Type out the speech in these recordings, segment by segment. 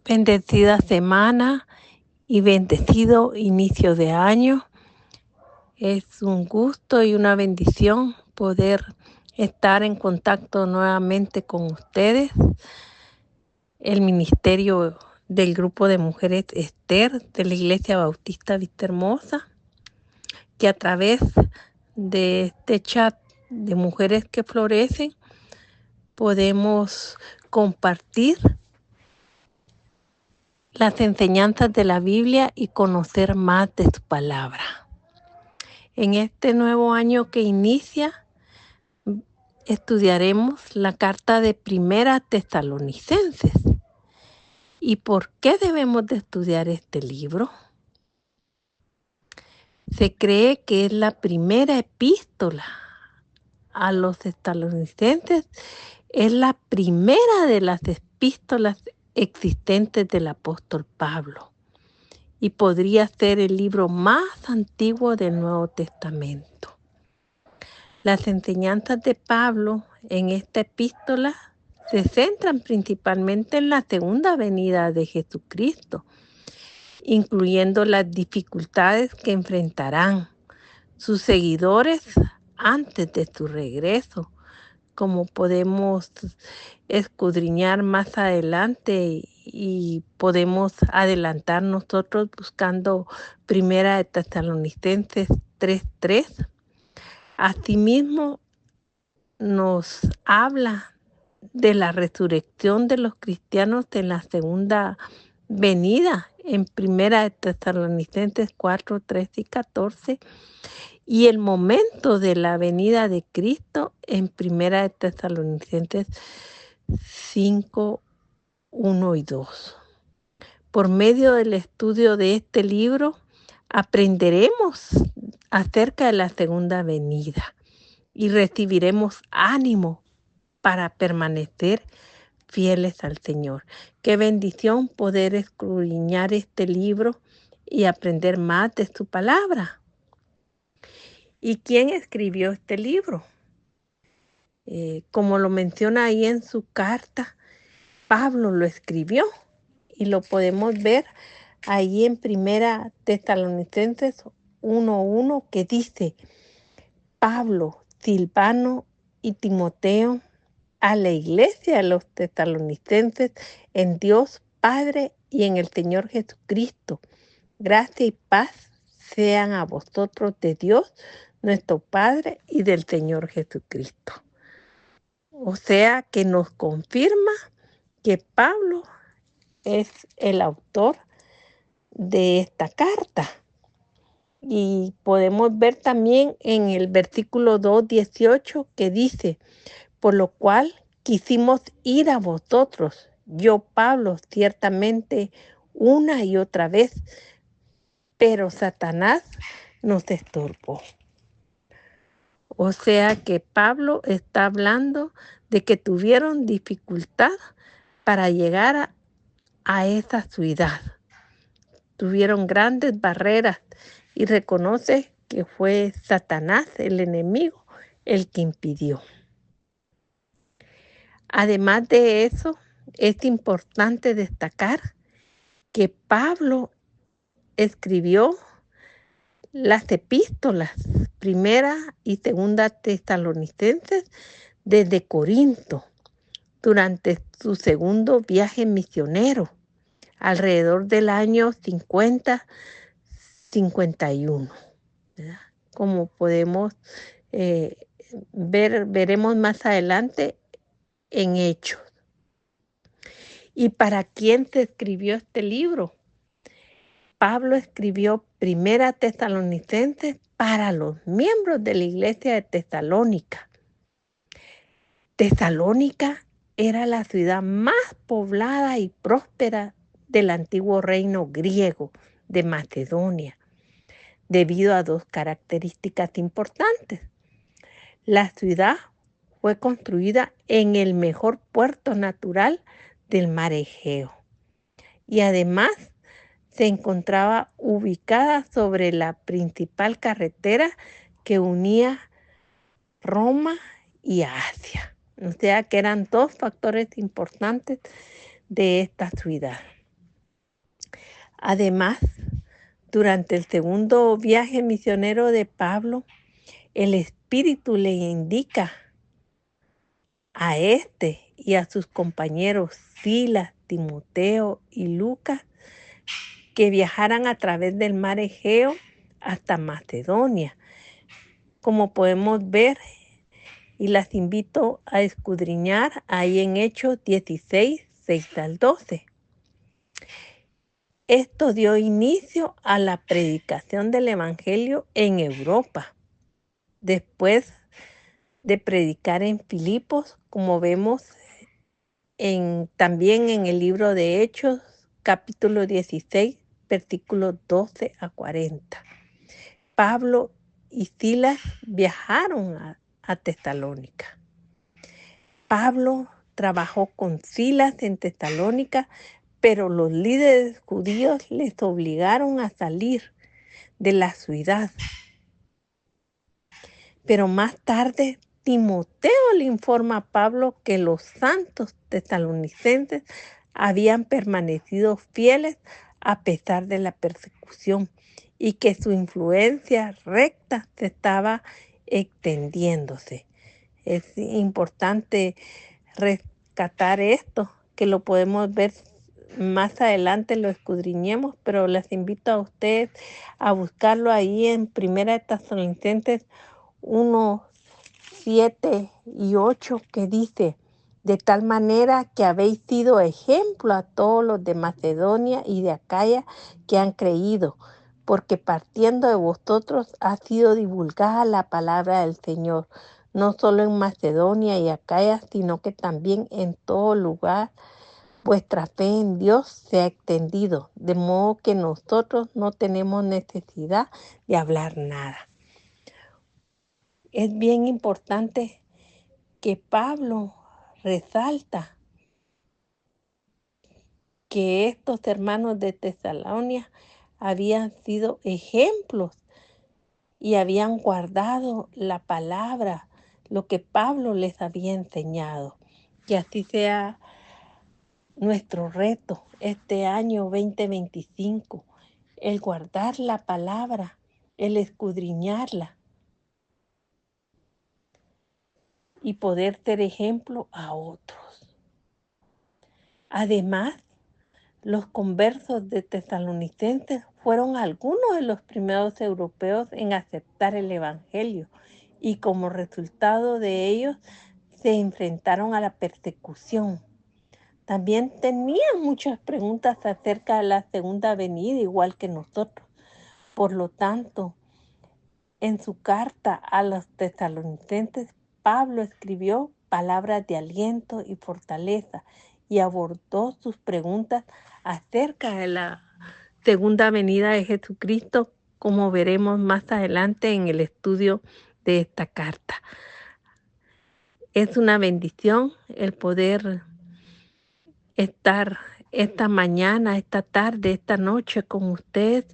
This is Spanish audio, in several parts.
Bendecida semana y bendecido inicio de año. Es un gusto y una bendición poder estar en contacto nuevamente con ustedes. El ministerio del grupo de mujeres Esther de la Iglesia Bautista Vista Hermosa, que a través de este chat de Mujeres que Florecen podemos compartir las enseñanzas de la Biblia y conocer más de su palabra. En este nuevo año que inicia, estudiaremos la carta de Primera Tesalonicenses. ¿Y por qué debemos de estudiar este libro? Se cree que es la primera epístola a los tesalonicenses, es la primera de las epístolas existentes del apóstol Pablo y podría ser el libro más antiguo del Nuevo Testamento. Las enseñanzas de Pablo en esta epístola se centran principalmente en la segunda venida de Jesucristo, incluyendo las dificultades que enfrentarán sus seguidores antes de su regreso, como podemos escudriñar más adelante y podemos adelantar nosotros buscando Primera de Tesalonicenses 3:3. Asimismo, nos habla de la resurrección de los cristianos en la segunda venida en Primera de Tesalonicenses 4, 13 y 14, y el momento de la venida de Cristo en Primera de Tesalonicenses 5, 1 y 2. Por medio del estudio de este libro, aprenderemos acerca de la segunda venida y recibiremos ánimo para permanecer fieles al Señor. Qué bendición poder escudriñar este libro y aprender más de su palabra. ¿Y quién escribió este libro? Como lo menciona ahí en su carta, Pablo lo escribió y lo podemos ver ahí en Primera Tesalonicenses 1:1, que dice: Pablo, Silvano y Timoteo, a la iglesia de los tesalonicenses, en Dios Padre y en el Señor Jesucristo, gracia y paz sean a vosotros de Dios nuestro Padre y del Señor Jesucristo. O sea que nos confirma que Pablo es el autor de esta carta. Y podemos ver también en el versículo 2:18 que dice: por lo cual quisimos ir a vosotros, yo Pablo, ciertamente una y otra vez, pero Satanás nos estorbó. O sea que Pablo está hablando de que tuvieron dificultad para llegar a esa ciudad. Tuvieron grandes barreras y reconoce que fue Satanás, el enemigo, el que impidió. Además de eso, es importante destacar que Pablo escribió las epístolas, Primera y Segunda Tesalonicenses, desde Corinto, durante su segundo viaje misionero, alrededor del año 50-51. Como podemos veremos más adelante en Hechos. ¿Y para quién se escribió este libro? Pablo escribió Primera Tesalonicenses para los miembros de la iglesia de Tesalónica. Tesalónica era la ciudad más poblada y próspera del antiguo reino griego de Macedonia, debido a dos características importantes. La ciudad fue construida en el mejor puerto natural del mar Egeo y además se encontraba ubicada sobre la principal carretera que unía Roma y Asia. O sea que eran dos factores importantes de esta ciudad. Además, durante el segundo viaje misionero de Pablo, el Espíritu le indica a este y a sus compañeros Silas, Timoteo y Lucas que viajaran a través del mar Egeo hasta Macedonia. Como podemos ver, y las invito a escudriñar ahí en Hechos 16, 6 al 12. Esto dio inicio a la predicación del Evangelio en Europa. Después de predicar en Filipos, como vemos también en el libro de Hechos, capítulo 16, versículos 12 a 40. Pablo y Silas viajaron a Tesalónica. Pablo trabajó con Silas en Tesalónica, pero los líderes judíos les obligaron a salir de la ciudad. Pero más tarde, Timoteo le informa a Pablo que los santos tesalonicenses habían permanecido fieles a pesar de la persecución y que su influencia recta se estaba extendiéndose. Es importante rescatar esto, que lo podemos ver más adelante, lo escudriñemos, pero les invito a ustedes a buscarlo ahí en Primera de Tesalonicenses 1, 7 y 8, que dice: de tal manera que habéis sido ejemplo a todos los de Macedonia y de Acaya que han creído, porque partiendo de vosotros ha sido divulgada la palabra del Señor, no solo en Macedonia y Acaya, sino que también en todo lugar vuestra fe en Dios se ha extendido, de modo que nosotros no tenemos necesidad de hablar nada. Es bien importante que Pablo resalta que estos hermanos de Tesalónica habían sido ejemplos y habían guardado la palabra, lo que Pablo les había enseñado. Que así sea nuestro reto este año 2025, el guardar la palabra, el escudriñarla y poder ser ejemplo a otros. Además, los conversos de Tesalonicenses fueron algunos de los primeros europeos en aceptar el Evangelio y como resultado de ellos se enfrentaron a la persecución. También tenían muchas preguntas acerca de la segunda venida, igual que nosotros. Por lo tanto, en su carta a los tesalonicenses, Pablo escribió palabras de aliento y fortaleza y abordó sus preguntas acerca de la segunda venida de Jesucristo, como veremos más adelante en el estudio de esta carta. Es una bendición el poder estar esta mañana, esta tarde, esta noche con ustedes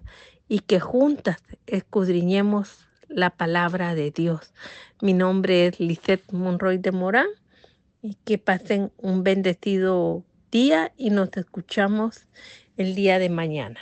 y que juntas escudriñemos la palabra de Dios. Mi nombre es Lisette Monroy de Morán y que pasen un bendecido día y nos escuchamos el día de mañana.